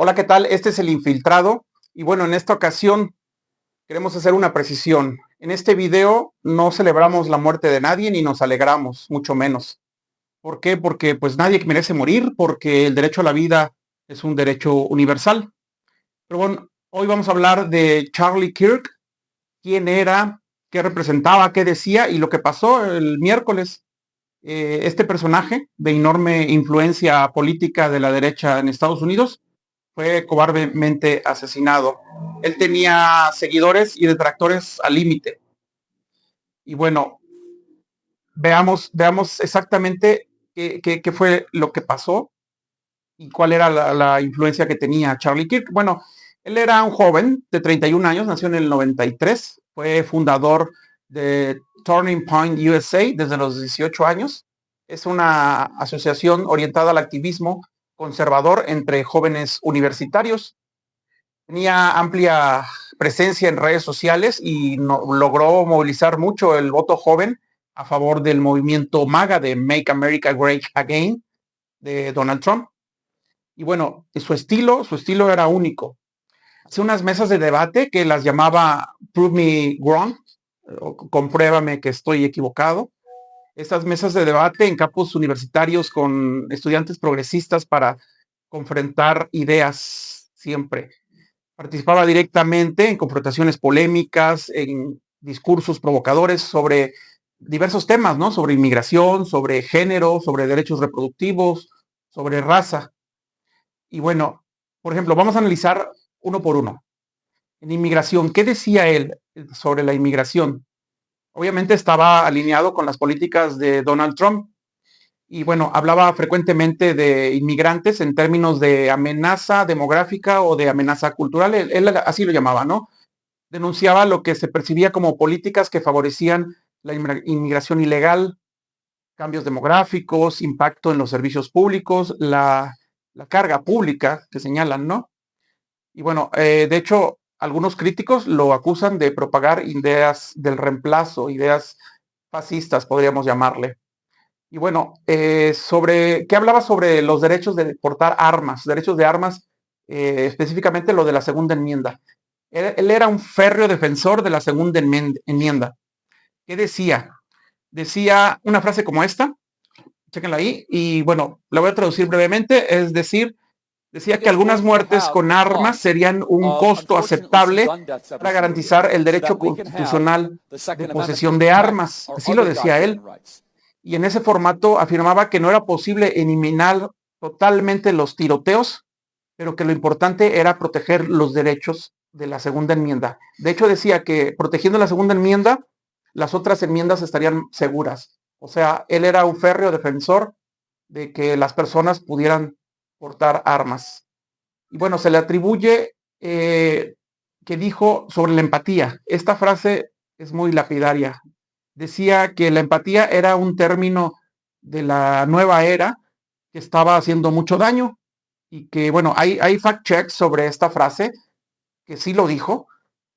Hola, ¿qué tal? Este es El Infiltrado y bueno, en esta ocasión queremos hacer una precisión. En este video no celebramos la muerte de nadie ni nos alegramos, mucho menos. ¿Por qué? Porque pues nadie merece morir, porque el derecho a la vida es un derecho universal. Pero bueno, hoy vamos a hablar de Charlie Kirk, quién era, qué representaba, qué decía y lo que pasó el miércoles. Este personaje de enorme influencia política de la derecha en Estados Unidos fue cobardemente asesinado. Él tenía seguidores y detractores al límite. Y bueno, veamos exactamente qué fue lo que pasó y cuál era la influencia que tenía Charlie Kirk. Bueno, él era un joven de 31 años, nació en el 93, fue fundador de Turning Point USA desde los 18 años. Es una asociación orientada al activismo conservador entre jóvenes universitarios. Tenía amplia presencia en redes sociales y logró movilizar mucho el voto joven a favor del movimiento MAGA de Make America Great Again de Donald Trump. Y bueno, su estilo era único. Hacía unas mesas de debate que las llamaba Prove Me Wrong, o compruébame que estoy equivocado. Estas mesas de debate en campus universitarios con estudiantes progresistas para confrontar ideas siempre. Participaba directamente en confrontaciones polémicas, en discursos provocadores sobre diversos temas, ¿no? Sobre inmigración, sobre género, sobre derechos reproductivos, sobre raza. Y bueno, por ejemplo, vamos a analizar uno por uno. En inmigración, ¿qué decía él sobre la inmigración? Obviamente estaba alineado con las políticas de Donald Trump. Y bueno, hablaba frecuentemente de inmigrantes en términos de amenaza demográfica o de amenaza cultural. Él así lo llamaba, ¿no? Denunciaba lo que se percibía como políticas que favorecían la inmigración ilegal, cambios demográficos, impacto en los servicios públicos, la carga pública que señalan, ¿no? Y bueno, de hecho, algunos críticos lo acusan de propagar ideas del reemplazo, ideas fascistas, podríamos llamarle. Y bueno, ¿qué hablaba sobre los derechos de portar armas, derechos de armas, específicamente lo de la segunda enmienda? Él era un férreo defensor de la segunda enmienda. ¿Qué decía? Decía una frase como esta, chéquenla ahí, y bueno, la voy a traducir brevemente, es decir, decía que algunas muertes con armas serían un costo aceptable para garantizar el derecho constitucional de posesión de armas. Así lo decía él. Y en ese formato afirmaba que no era posible eliminar totalmente los tiroteos, pero que lo importante era proteger los derechos de la segunda enmienda. De hecho, decía que protegiendo la segunda enmienda, las otras enmiendas estarían seguras. O sea, él era un férreo defensor de que las personas pudieran portar armas. Y bueno, se le atribuye que dijo sobre la empatía. Esta frase es muy lapidaria. Decía que la empatía era un término de la nueva era que estaba haciendo mucho daño y que, bueno, hay fact checks sobre esta frase, que sí lo dijo,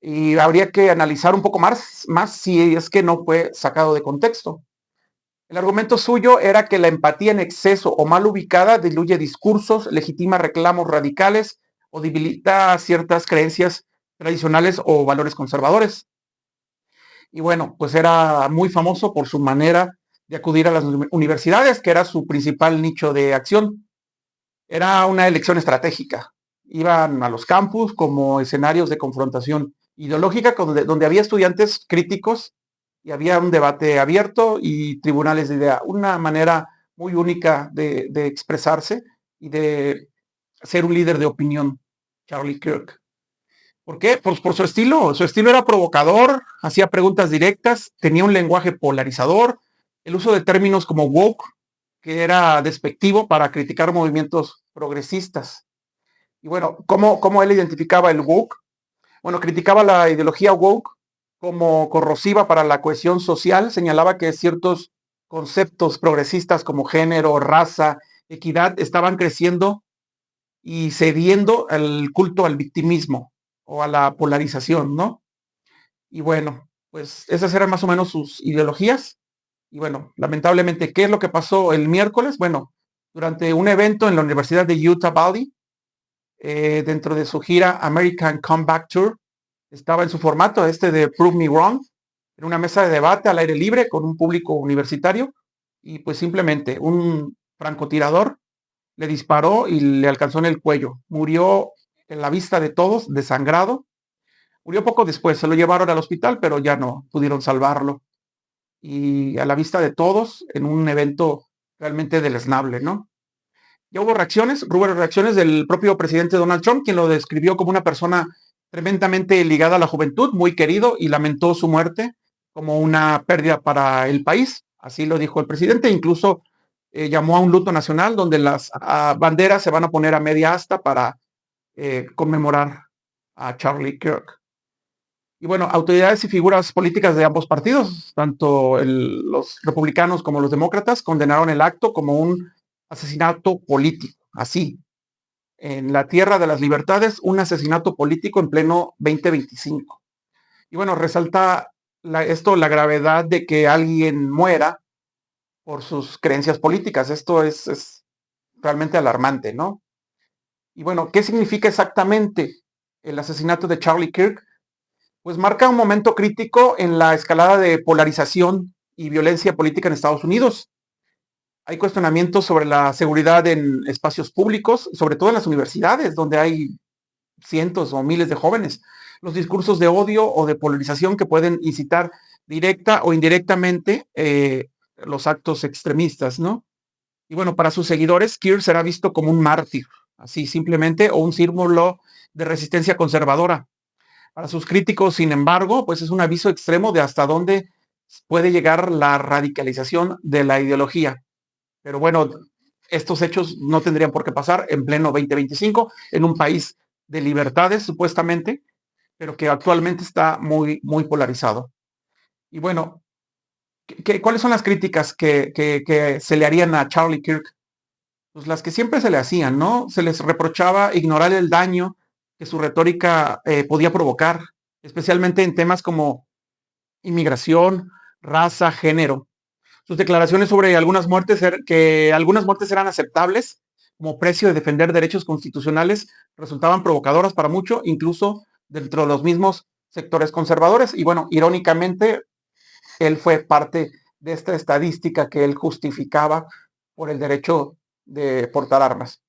y habría que analizar un poco más si es que no fue sacado de contexto. El argumento suyo era que la empatía en exceso o mal ubicada diluye discursos, legitima reclamos radicales o debilita ciertas creencias tradicionales o valores conservadores. Y bueno, pues era muy famoso por su manera de acudir a las universidades, que era su principal nicho de acción. Era una elección estratégica. Iban a los campus como escenarios de confrontación ideológica donde había estudiantes críticos y había un debate abierto y tribunales de idea. Una manera muy única de expresarse y de ser un líder de opinión, Charlie Kirk. ¿Por qué? Pues por su estilo. Su estilo era provocador, hacía preguntas directas, tenía un lenguaje polarizador, el uso de términos como woke, que era despectivo para criticar movimientos progresistas. Y bueno, ¿cómo él identificaba el woke? Bueno, criticaba la ideología woke como corrosiva para la cohesión social, señalaba que ciertos conceptos progresistas como género, raza, equidad estaban creciendo y cediendo al culto al victimismo o a la polarización, ¿no? Y bueno, pues esas eran más o menos sus ideologías. Y bueno, lamentablemente, ¿qué es lo que pasó el miércoles? Bueno, durante un evento en la Universidad de Utah Valley, dentro de su gira American Comeback Tour. Estaba en su formato de Prove Me Wrong, en una mesa de debate al aire libre con un público universitario, y pues simplemente un francotirador le disparó y le alcanzó en el cuello. Murió en la vista de todos, desangrado. Murió poco después, se lo llevaron al hospital, pero ya no pudieron salvarlo. Y a la vista de todos, en un evento realmente deleznable, ¿no? Ya hubo reacciones del propio presidente Donald Trump, quien lo describió como una persona tremendamente ligada a la juventud, muy querido, y lamentó su muerte como una pérdida para el país. Así lo dijo el presidente. Incluso llamó a un luto nacional donde las banderas se van a poner a media asta para conmemorar a Charlie Kirk. Y bueno, autoridades y figuras políticas de ambos partidos, tanto los republicanos como los demócratas, condenaron el acto como un asesinato político. Así, en la tierra de las libertades, un asesinato político en pleno 2025. Y bueno, resalta la gravedad de que alguien muera por sus creencias políticas. Esto es realmente alarmante, ¿no? Y bueno, ¿qué significa exactamente el asesinato de Charlie Kirk? Pues marca un momento crítico en la escalada de polarización y violencia política en Estados Unidos. Hay cuestionamientos sobre la seguridad en espacios públicos, sobre todo en las universidades, donde hay cientos o miles de jóvenes. Los discursos de odio o de polarización que pueden incitar directa o indirectamente los actos extremistas, ¿no? Y bueno, para sus seguidores, Kirk será visto como un mártir, así simplemente, o un símbolo de resistencia conservadora. Para sus críticos, sin embargo, pues es un aviso extremo de hasta dónde puede llegar la radicalización de la ideología. Pero bueno, estos hechos no tendrían por qué pasar en pleno 2025 en un país de libertades, supuestamente, pero que actualmente está muy, muy polarizado. Y bueno, ¿cuáles son las críticas que se le harían a Charlie Kirk? Pues las que siempre se le hacían, ¿no? Se les reprochaba ignorar el daño que su retórica podía provocar, especialmente en temas como inmigración, raza, género. Sus declaraciones sobre que algunas muertes eran aceptables como precio de defender derechos constitucionales resultaban provocadoras para mucho, incluso dentro de los mismos sectores conservadores. Y bueno, irónicamente, él fue parte de esta estadística que él justificaba por el derecho de portar armas.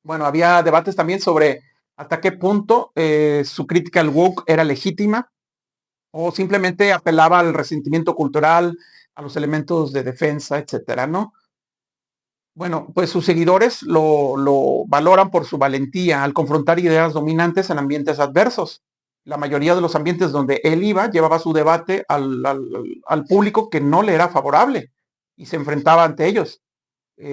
Bueno, había debates también sobre hasta qué punto su crítica al woke era legítima o simplemente apelaba al resentimiento cultural, a los elementos de defensa, etcétera, ¿no? Bueno, pues sus seguidores lo valoran por su valentía al confrontar ideas dominantes en ambientes adversos. La mayoría de los ambientes donde él iba llevaba su debate al público que no le era favorable y se enfrentaba ante ellos,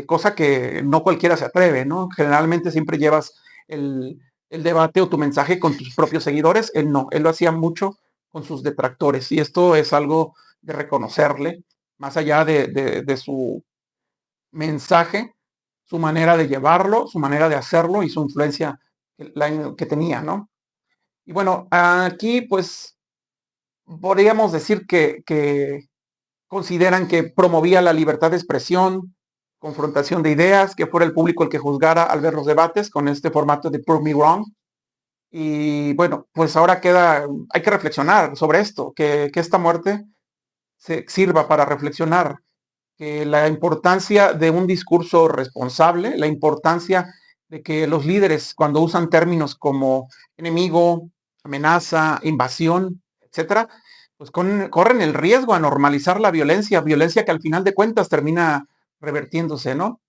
cosa que no cualquiera se atreve, ¿no? Generalmente siempre llevas el debate o tu mensaje con tus propios seguidores. Él no, él lo hacía mucho con sus detractores y esto es algo de reconocerle, más allá de su mensaje, su manera de llevarlo, su manera de hacerlo y su influencia que tenía, ¿no? Y bueno, aquí pues podríamos decir que consideran que promovía la libertad de expresión, confrontación de ideas, que fuera el público el que juzgara al ver los debates con este formato de Prove Me Wrong. Y bueno, pues ahora hay que reflexionar sobre esto, que esta muerte sirva para reflexionar que la importancia de un discurso responsable, la importancia de que los líderes, cuando usan términos como enemigo, amenaza, invasión, etcétera, pues corren el riesgo a normalizar la violencia, violencia que al final de cuentas termina revertiéndose, ¿no?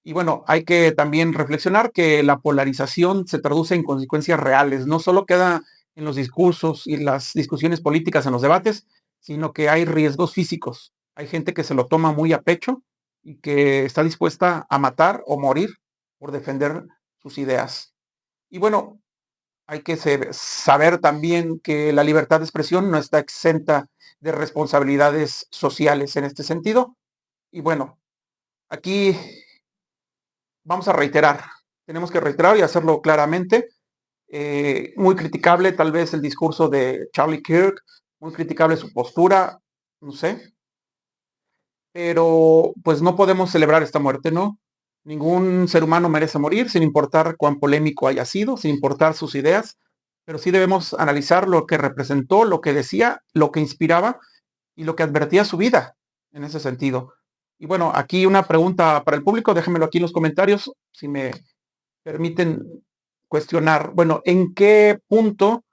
Y bueno, hay que también reflexionar que la polarización se traduce en consecuencias reales, no solo queda en los discursos y las discusiones políticas en los debates, sino que hay riesgos físicos. Hay gente que se lo toma muy a pecho y que está dispuesta a matar o morir por defender sus ideas. Y bueno, hay que saber también que la libertad de expresión no está exenta de responsabilidades sociales en este sentido. Y bueno, aquí vamos a reiterar, tenemos que reiterar y hacerlo claramente. Muy criticable tal vez el discurso de Charlie Kirk, muy criticable su postura, no sé, pero pues no podemos celebrar esta muerte, ¿no? Ningún ser humano merece morir, sin importar cuán polémico haya sido, sin importar sus ideas, pero sí debemos analizar lo que representó, lo que decía, lo que inspiraba y lo que advertía su vida en ese sentido. Y bueno, aquí una pregunta para el público, déjenmelo aquí en los comentarios, si me permiten cuestionar. Bueno, ¿en qué punto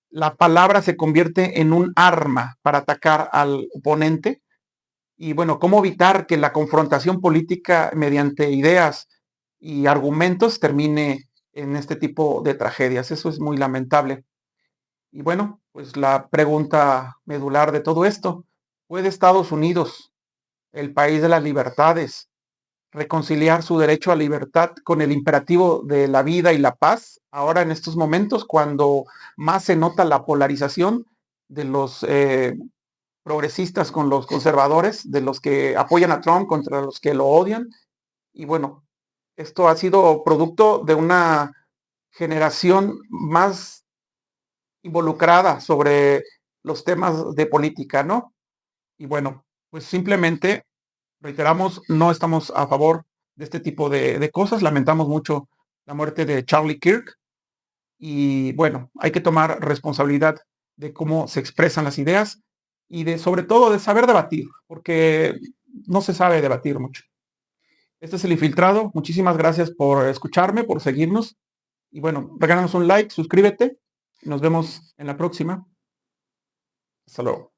la palabra se convierte en un arma para atacar al oponente? Y bueno, ¿cómo evitar que la confrontación política mediante ideas y argumentos termine en este tipo de tragedias? Eso es muy lamentable. Y bueno, pues la pregunta medular de todo esto, ¿puede Estados Unidos, el país de las libertades, reconciliar su derecho a libertad con el imperativo de la vida y la paz ahora en estos momentos cuando más se nota la polarización de los progresistas con los conservadores, de los que apoyan a Trump contra los que lo odian? Y bueno, esto ha sido producto de una generación más involucrada sobre los temas de política, ¿no? Y bueno, pues simplemente reiteramos, no estamos a favor de este tipo de cosas. Lamentamos mucho la muerte de Charlie Kirk y bueno, hay que tomar responsabilidad de cómo se expresan las ideas y de sobre todo de saber debatir, porque no se sabe debatir mucho. Este es el Infiltrado. Muchísimas gracias por escucharme, por seguirnos y bueno, regálanos un like, suscríbete. Nos vemos en la próxima. Hasta luego.